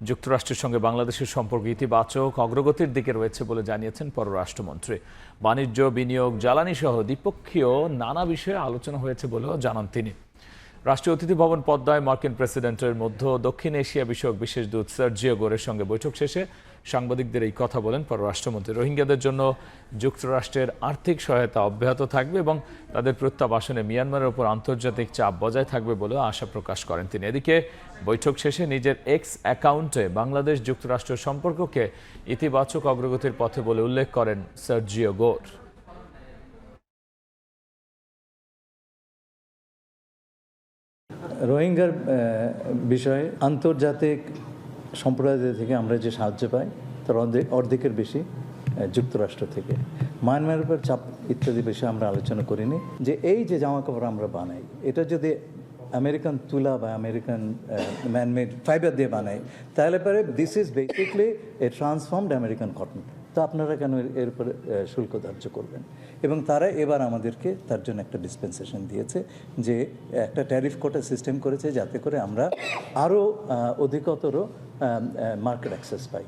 যুক্তরাষ্ট্রের সঙ্গে বাংলাদেশের সম্পর্ক ইতিবাচক অগ্রগতির দিকে রয়েছে বলে জানিয়েছেন পররাষ্ট্রমন্ত্রী। বাণিজ্য, বিনিয়োগ, জ্বালানি সহ দ্বিপক্ষীয় নানা বিষয়ে আলোচনা হয়েছে বলেও জানান তিনি। রাষ্ট্রীয় অতিথি ভবন পদ্মায় মার্কিন প্রেসিডেন্টের মধ্য দক্ষিণ এশিয়া বিষয়ক বিশেষ দূত সার্জিও গোরের সঙ্গে বৈঠক শেষে সাংবাদিকদের এই কথা বলেন পররাষ্ট্রমন্ত্রী। রোহিঙ্গাদের জন্য যুক্তরাষ্ট্রের আর্থিক সহায়তা অব্যাহত থাকবে এবং তাদের প্রত্যাবাসনে মিয়ানমারের উপর আন্তর্জাতিক চাপ বজায় থাকবে বলেও আশা প্রকাশ করেন তিনি। এদিকে বৈঠক শেষে নিজের এক্স অ্যাকাউন্টে বাংলাদেশ যুক্তরাষ্ট্র সম্পর্ককে ইতিবাচক অগ্রগতির পথে বলে উল্লেখ করেন সার্জিও গোর। রোহিঙ্গার বিষয়ে আন্তর্জাতিক সম্প্রদায় থেকে আমরা যে সাহায্য পাই তার অর্ধেকের বেশি যুক্তরাষ্ট্র থেকে। মায়ানমারের উপর চাপ ইত্যাদি বিষয়ে আমরা আলোচনা করিনি। যে এই যে জামা কাপড় আমরা বানাই, এটা যদি আমেরিকান তুলা বা আমেরিকান ম্যানমেড ফাইবার দিয়ে বানাই, তাহলে পরে this is basically A transformed American cotton. তো আপনারা কেন এর উপরে শুল্ক ধার্য করবেন? এবং তারা এবার আমাদেরকে তার জন্য একটা ডিসপেন্সেশন দিয়েছে, যে একটা ট্যারিফ কোটা সিস্টেম করেছে যাতে করে আমরা আরও অধিকতর মার্কেট অ্যাক্সেস পাই।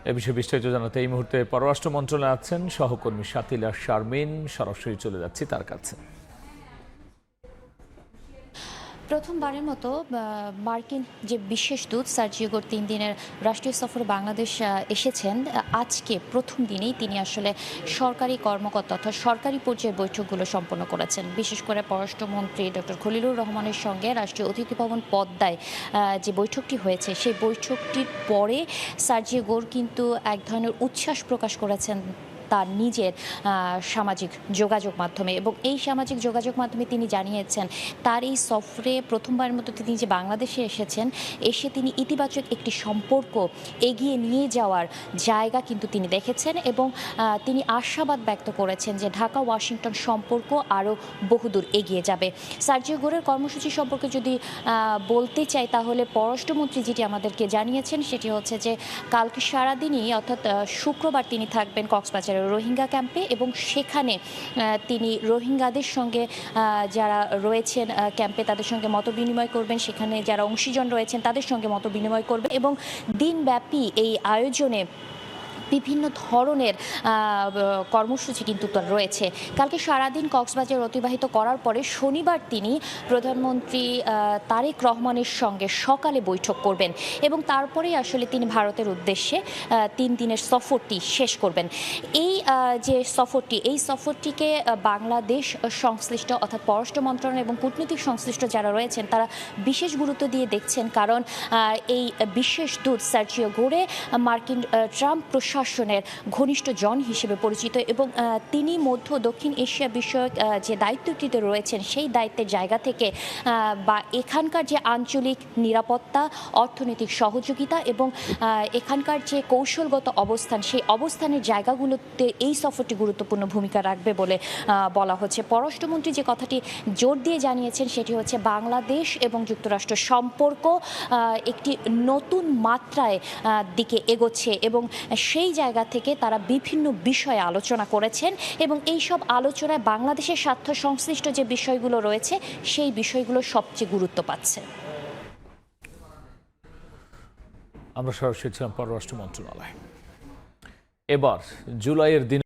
এ বিষয়ে বিস্তারিত জানাতে এই মুহূর্তে পররাষ্ট্র মন্ত্রণালয়ে আছেন সহকর্মী শাতিলা শারমিন। সরাসরি চলে যাচ্ছি তার কাছে। প্রথমবারের মতো মার্কিন যে বিশেষ দূত সার্জিও গোর 3 দিনের রাষ্ট্রীয় সফরে বাংলাদেশ এসেছেন। আজকে প্রথম দিনেই তিনি আসলে সরকারি কর্মকর্তা অর্থাৎ সরকারি পর্যায়ের বৈঠকগুলো সম্পন্ন করেছেন। বিশেষ করে পররাষ্ট্রমন্ত্রী ডক্টর খলিলুর রহমানের সঙ্গে রাষ্ট্রীয় অতিথি ভবন পদ্মায় যে বৈঠকটি হয়েছে, সেই বৈঠকটির পরে সার্জিও গোর কিন্তু এক ধরনের উচ্ছ্বাস প্রকাশ করেছেন তার নিজের সামাজিক যোগাযোগ মাধ্যমে। এবং এই সামাজিক যোগাযোগ মাধ্যমে তিনি জানিয়েছেন তার এই সফরে প্রথমবারের মতো তিনি যে বাংলাদেশে এসেছেন, এসে তিনি ইতিবাচক একটি সম্পর্ক এগিয়ে নিয়ে যাওয়ার জায়গা কিন্তু তিনি দেখেছেন। এবং তিনি আশাবাদ ব্যক্ত করেছেন যে ঢাকা ওয়াশিংটন সম্পর্ক আরও বহুদূর এগিয়ে যাবে। সার্জিও গোরের কর্মসূচি সম্পর্কে যদি বলতে চাই, তাহলে পররাষ্ট্রমন্ত্রী যেটি আমাদেরকে জানিয়েছেন সেটি হচ্ছে যে কালকে সারাদিনই অর্থাৎ শুক্রবার তিনি থাকবেন কক্সবাজারের রোহিঙ্গা ক্যাম্পে এবং সেখানে তিনি রোহিঙ্গাদের সঙ্গে যারা রয়েছেন ক্যাম্পে তাদের সঙ্গে মত বিনিময় করবেন, সেখানে যারা অংশীজন রয়েছেন তাদের সঙ্গে মত বিনিময় করবেন। এবং দিনব্যাপী এই আয়োজনে বিভিন্ন ধরনের কর্মসূচি কিন্তু রয়েছে। কালকে সারাদিন কক্সবাজার অতিবাহিত করার পরে শনিবার তিনি প্রধানমন্ত্রী তারেক রহমানের সঙ্গে সকালে বৈঠক করবেন এবং তারপরেই আসলে তিনি ভারতের উদ্দেশ্যে 3 দিনের সফরটি শেষ করবেন। এই যে সফরটি, এই সফরটিকে বাংলাদেশ সংশ্লিষ্ট অর্থাৎ পররাষ্ট্র মন্ত্রণালয় এবং কূটনৈতিক সংশ্লিষ্ট যারা রয়েছেন তারা বিশেষ গুরুত্ব দিয়ে দেখছেন, কারণ এই বিশেষ দূত সার্জিও গোরে মার্কিন ট্রাম্প প্রশাসনের ঘনিষ্ঠ জন হিসেবে পরিচিত এবং তিনি মধ্য দক্ষিণ এশিয়া বিষয়ক যে দায়িত্বটিতে রয়েছেন সেই দায়িত্বের জায়গা থেকে বা এখানকার যে আঞ্চলিক নিরাপত্তা, অর্থনৈতিক সহযোগিতা এবং এখানকার যে কৌশলগত অবস্থান, সেই অবস্থানের জায়গাগুলোতে এই সফরটি গুরুত্বপূর্ণ ভূমিকা রাখবে বলে বলা হচ্ছে। পররাষ্ট্রমন্ত্রী যে কথাটি জোর দিয়ে জানিয়েছেন সেটি হচ্ছে বাংলাদেশ এবং যুক্তরাষ্ট্র সম্পর্ক একটি নতুন মাত্রায় দিকে এগোচ্ছে এবং সেই জায়গা থেকে তারা বিভিন্ন বিষয়ে আলোচনা করেছেন এবং এই সব আলোচনায় বাংলাদেশের স্বার্থ সংশ্লিষ্ট যে বিষয়গুলো রয়েছে সেই বিষয়গুলো সবচেয়ে গুরুত্ব পাচ্ছে। আমরা সরাসরি ছিলাম পররাষ্ট্র মন্ত্রণালয়। এবার জুলাইয়ের দিন